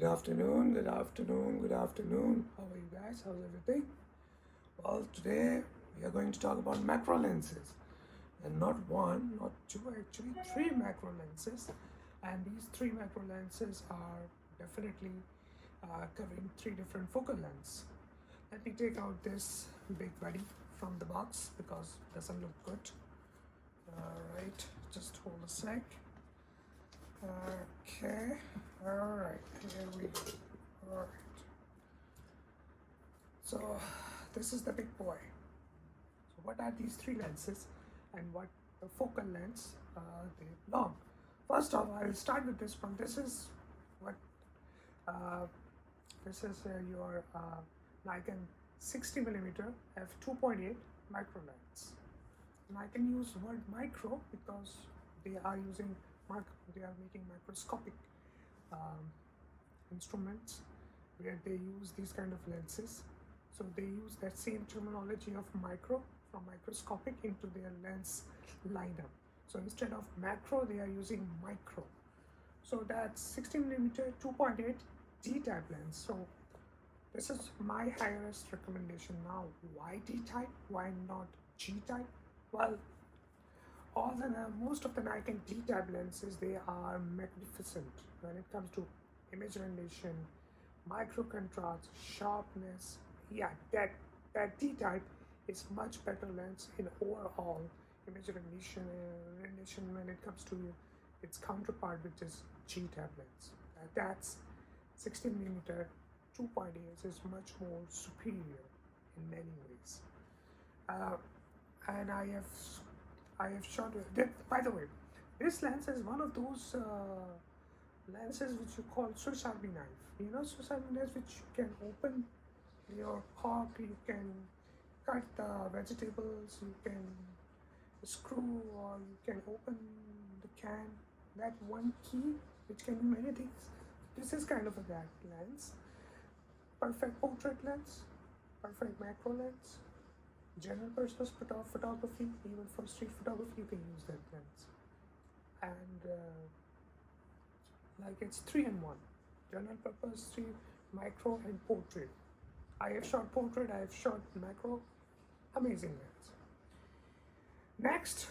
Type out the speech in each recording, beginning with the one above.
afternoon, good afternoon, good afternoon. How are you guys? How's everything? Well, today we are going to talk about macro lenses. And not one, not two, actually three macro lenses. And these three macro lenses are definitely covering three different focal lengths. Let me take out this big buddy from the box because it doesn't look good. Alright, just hold a sec. Okay, alright, here we go. Alright. So this is the big boy. So what are these three lenses and what the focal lengths they belong? First off, I'll start with this one. This is what your Nikon 60mm f2.8 micro lens. And I can use word micro because they are making microscopic instruments where they use these kind of lenses. So they use that same terminology of micro from microscopic into their lens lineup. So instead of macro, they are using micro. So that's 60mm 2.8 D-type lens. So this is my highest recommendation now. Why D-type? Why not G-type? Well, most of the Nikon D-type lenses, they are magnificent when it comes to image rendition, micro contrast, sharpness. Yeah, that D-type is much better lens in overall image rendition when it comes to its counterpart, which is G-type lens. That's 16mm 2.8 is much more superior in many ways. And I have shot with it. By the way, this lens is one of those lenses which you call Swiss Army knife. You know, Swiss Army knife which you can open your cork, you can cut the vegetables, you can screw, or you can open the can. That one key which can do many things. This is kind of a that lens. Perfect portrait lens, perfect macro lens, general purpose photography, even for street photography you can use that lens. And like it's 3-in-1, general purpose, micro and portrait. I have shot portrait, I have shot macro. Amazing lens. Next,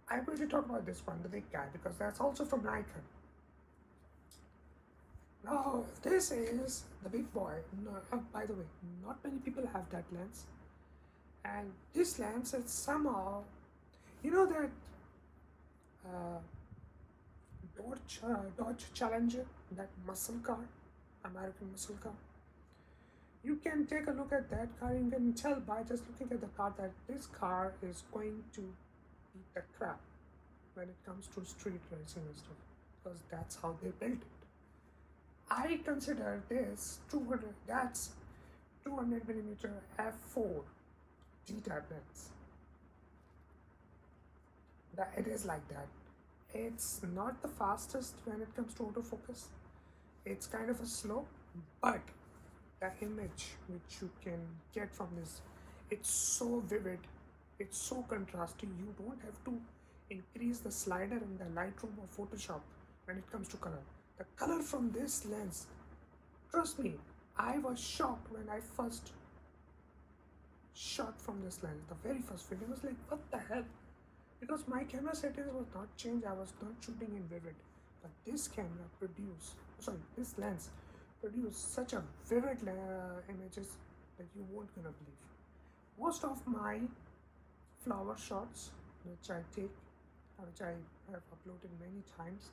I'm going to talk about this one, the big guy, because that's also from Nikon. Now, this is the big boy. No, by the way, not many people have that lens. And this lens is somehow, you know that Dodge Challenger, that muscle car, American muscle car. You can take a look at that car. You can tell by just looking at the car that this car is going to beat the crap when it comes to street racing and stuff, because that's how they built it. I consider this 200mm f4 D-type lens. It is like that. It's not the fastest when it comes to autofocus. It's kind of a slow, but the image which you can get from this, it's so vivid, it's so contrasting. You don't have to increase the slider in the Lightroom or Photoshop when it comes to color. The color from this lens, trust me, I was shocked when I first shot from this lens. The very first video was like, what the hell? Because my camera settings was not changed, I was not shooting in vivid. But this this lens produced such a vivid images that you won't gonna believe. Most of my flower shots, which I have uploaded many times,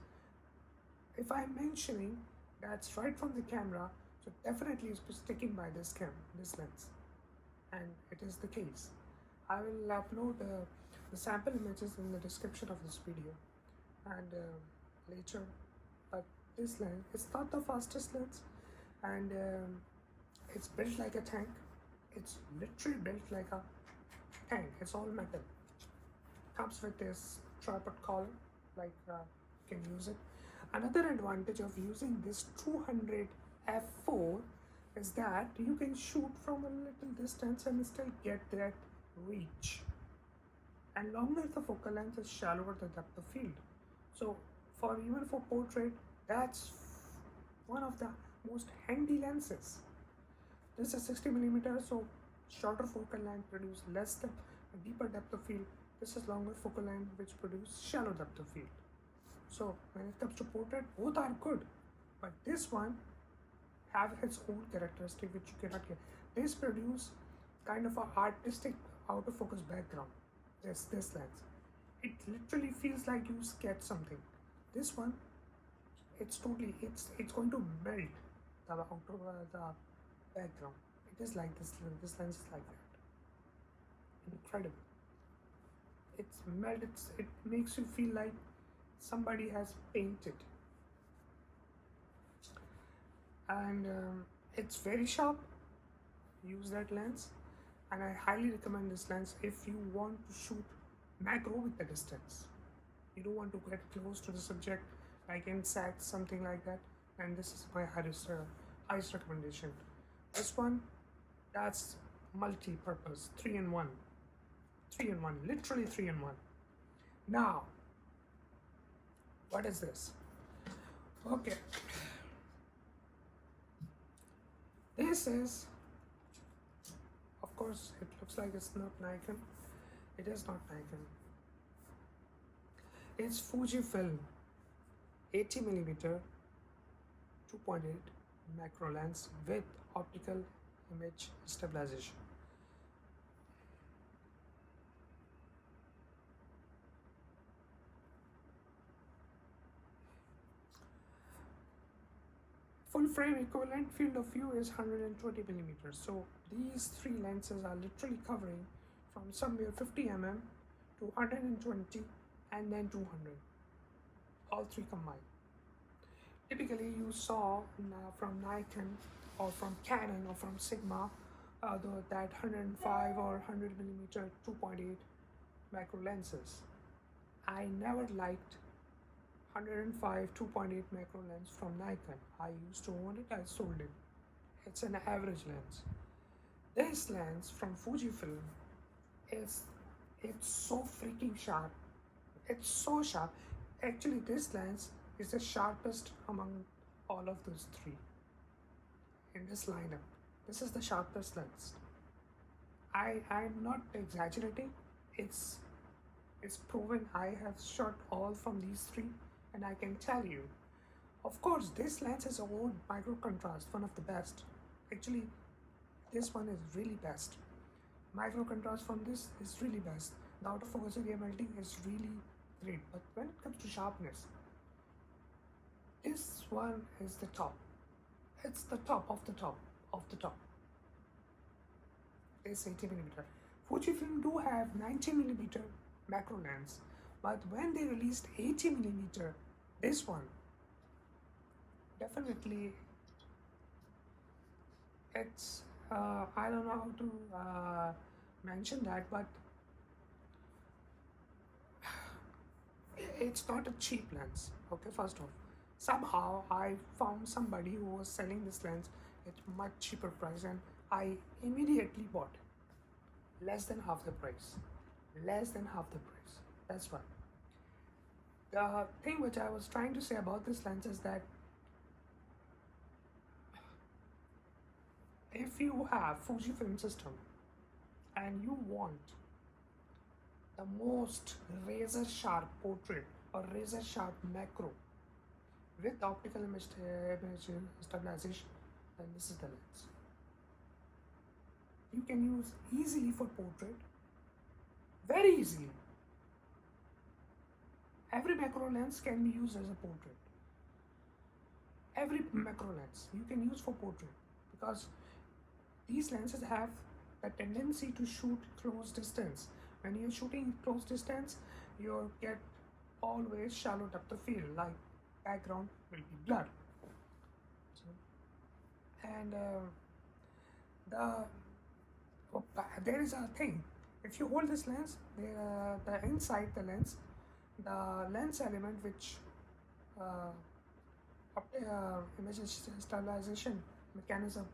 if I'm mentioning that's right from the camera, so definitely it's sticking by this lens, and it is the case. I will upload the sample images in the description of this video and later. But this lens, it's not the fastest lens, and it's built like a tank. It's literally built like a tank. It's all metal. Comes with this tripod collar, like you can use it. Another advantage of using this 200 f4 is that you can shoot from a little distance and still get that reach. And longer the focal length is, shallower the depth of field. So even for portrait, that's one of the most handy lenses. This is 60mm, so shorter focal length produce less depth, a deeper depth of field. This is longer focal length, which produce shallow depth of field. So when it comes to portrait, both are good, but this one have its own characteristic which you cannot get. This produce kind of a artistic out of focus background. This lens, it literally feels like you sketch something. This one, it's going to melt the the background. It is like this. This lens is like that. Incredible. It's melt. It makes you feel like somebody has painted, and it's very sharp. Use that lens, and I highly recommend this lens if you want to shoot macro with the distance. You don't want to get close to the subject like insect, something like that, and this is my highest recommendation. This one, that's multi-purpose, 3-in-1, literally 3-in-1. Now, what is this? Okay, this is, of course, it looks like it's not Nikon. It is not Nikon. It's Fujifilm 80mm 2.8 macro lens with optical image stabilization. Full frame equivalent field of view is 120mm. So these three lenses are literally covering from somewhere 50mm to 120 and then 200. All three combined. Typically you saw from Nikon or from Canon or from Sigma that 105 or 100mm 2.8 macro lenses. I never liked 105 2.8 macro lens from Nikon. I used to own it, I sold it. It's an average lens. This lens from Fujifilm it's so freaking sharp. It's so sharp. Actually, this lens is the sharpest among all of those three in this lineup. This is the sharpest lens. I'm not exaggerating. It's proven. I have shot all from these three, and I can tell you, of course, this lens is own micro contrast, one of the best. Actually, this one is really best. Micro contrast from this is really best. The autofocus area melting is really great. But when it comes to sharpness, this one is the top. It's the top of the top of the top. It's 80mm. Fujifilm do have 90mm macro lens, but when they released 80mm, this one definitely it's I don't know how to mention that, but it's not a cheap lens. Okay, first off, somehow I found somebody who was selling this lens at much cheaper price, and I immediately bought it. Less than half the price. Less than half the price. That's why. The thing which I was trying to say about this lens is that if you have Fujifilm system and you want the most razor sharp portrait or razor sharp macro with optical image stabilization, then this is the lens. You can use easily for portrait, very easily. Every macro lens can be used as a portrait. Every macro lens you can use for portrait, because these lenses have a tendency to shoot close distance. When you're shooting close distance, you get always shallow depth of field, like background will be blurred. And there is a thing. If you hold this lens, the inside the lens element which image stabilization mechanism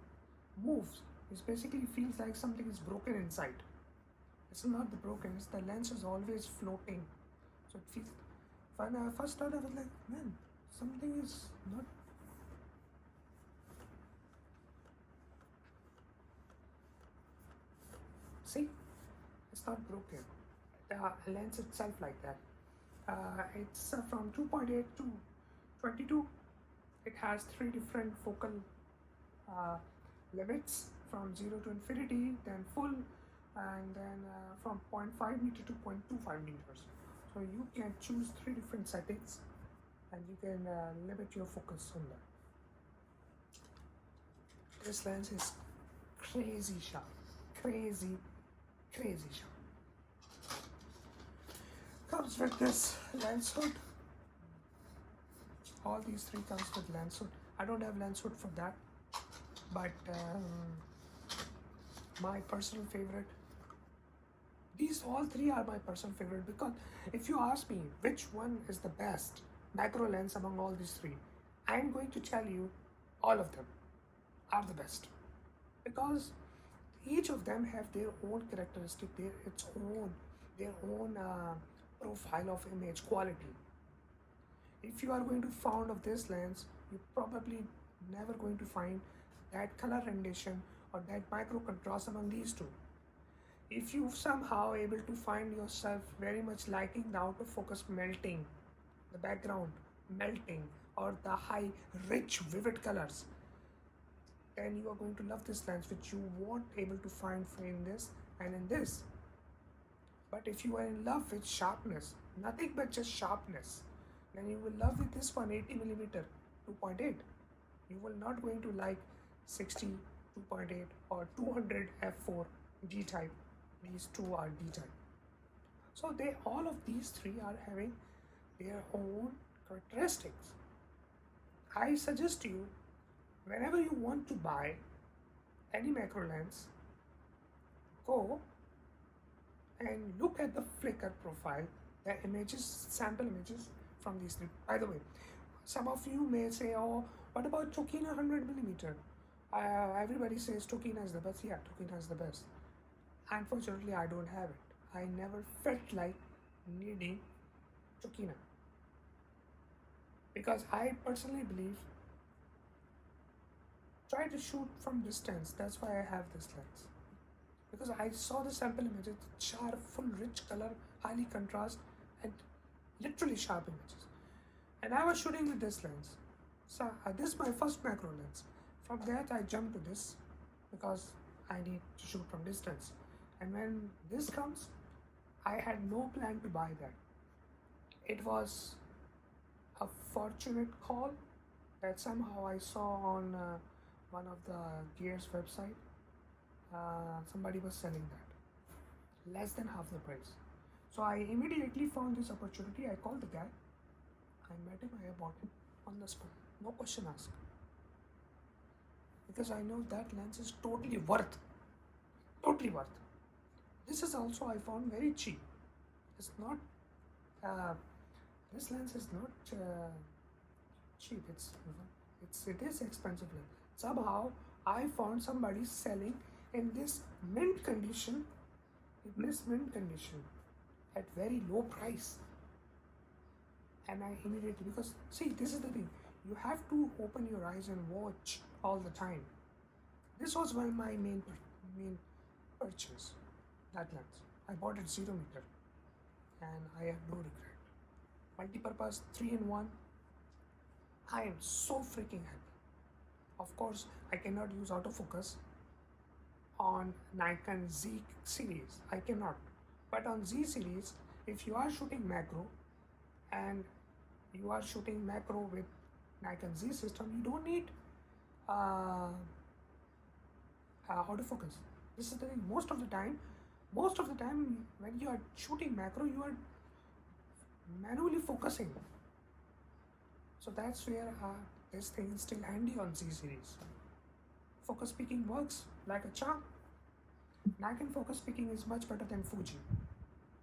moves, it basically feels like something is broken inside. It's not the broken, it's the lens is always floating. So it feels, when I first started, I was like, man, something is not not broken. The lens itself like that. It's from 2.8 to 22. It has 3 different focal uh, limits, from 0 to infinity, then full, and then from 0.5 meter to 0.25 meters. So you can choose 3 different settings and you can limit your focus on that. This lens is crazy sharp, crazy sharp. Comes with this lens hood. All these 3 comes with lens hood. I don't have lens hood for that, but my personal favorite, these all 3 are my personal favorite, because if you ask me which one is the best macro lens among all these 3, I'm going to tell you all of them are the best, because each of them have their own characteristic, their own profile of image quality. If you are going to fond of this lens, you probably never going to find that color rendition or that micro contrast among these 2. If you somehow able to find yourself very much liking the out of focus melting, the background melting, or the high rich vivid colors, then you are going to love this lens, which you won't able to find in this and in this. But if you are in love with sharpness, nothing but just sharpness, then you will love with this one, 80mm 2.8. You will not going to like 60 2.8 or 200 f4 D type. These 2 are D type. So all of these 3 are having their own characteristics. I suggest you, whenever you want to buy any macro lens, go and look at the flicker profile, the images, sample images from these 3. By the way, some of you may say, oh, what about Tokina 100mm? Everybody says Tokina is the best. Yeah, Tokina is the best. Unfortunately, I don't have it. I never felt like needing Tokina, because I personally believe, try to shoot from distance. That's why I have this lens, because I saw the sample images, sharp, full, rich color, highly contrast, and literally sharp images. And I was shooting with this lens. So this is my first macro lens. From that I jumped to this, because I need to shoot from distance. And when this comes, I had no plan to buy that. It was a fortunate call that somehow I saw on one of the Gears website. Somebody was selling that less than half the price. So I immediately found this opportunity. I called the guy, I met him, I bought it on the spot, no question asked, because I know that lens is totally worth. This is also, I found, very cheap. It's not this lens is not cheap. It is expensive lens. Somehow I found somebody selling in this mint condition at very low price, and I immediately, because see, this is the thing, you have to open your eyes and watch all the time. This was my main purchase, that lens. I bought it 0mm and I have no regret. Multi-purpose, 3-in-1. I am so freaking happy. Of course, I cannot use autofocus on Nikon Z series. I cannot. But on Z series, if you are shooting macro and you are shooting macro with Nikon Z system, you don't need autofocus. This is the thing. Most of the time when you are shooting macro, you are manually focusing. So that's where this thing is still handy on Z series. Focus peaking works like a charm. Nikon focus peaking is much better than Fuji.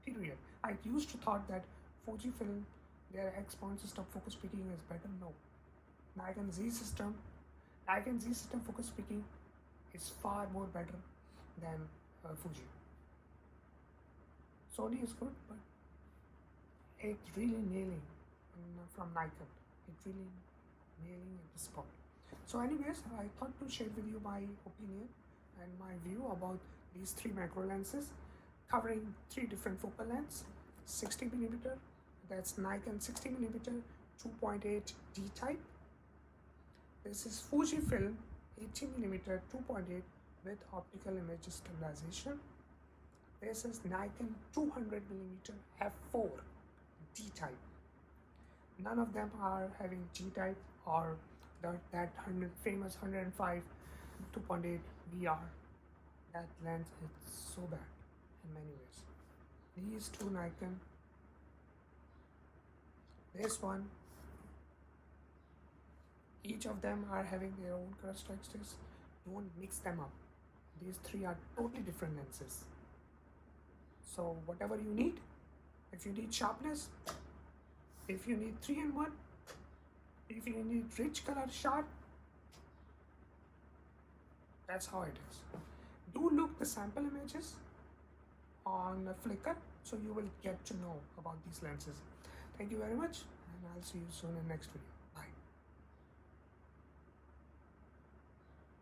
Period. I used to thought that Fujifilm, their X-point system focus peaking is better. No. Nikon Z system focus peaking is far more better than Fuji. Sony is good, but it's really nailing from Nikon. It's really nailing at the spot. So anyways, I thought to share with you my opinion and my view about these 3 macro lenses. covering 3 different focal lengths. 60mm, that's Nikon 60mm 2.8 D type. This is Fujifilm 80mm 2.8 with optical image stabilization. This is Nikon 200mm f4 D type. None of them are having G type or that famous 105 2.8 VR. That lens is so bad in many ways. These two Nikon, this one, each of them are having their own characteristics. Don't mix them up. These three are totally different lenses. So whatever you need, if you need sharpness, if you need 3-in-1, if you need rich color shot, that's how it is. Do look the sample images on Flickr, so you will get to know about these lenses. Thank you very much, and I'll see you soon in the next video.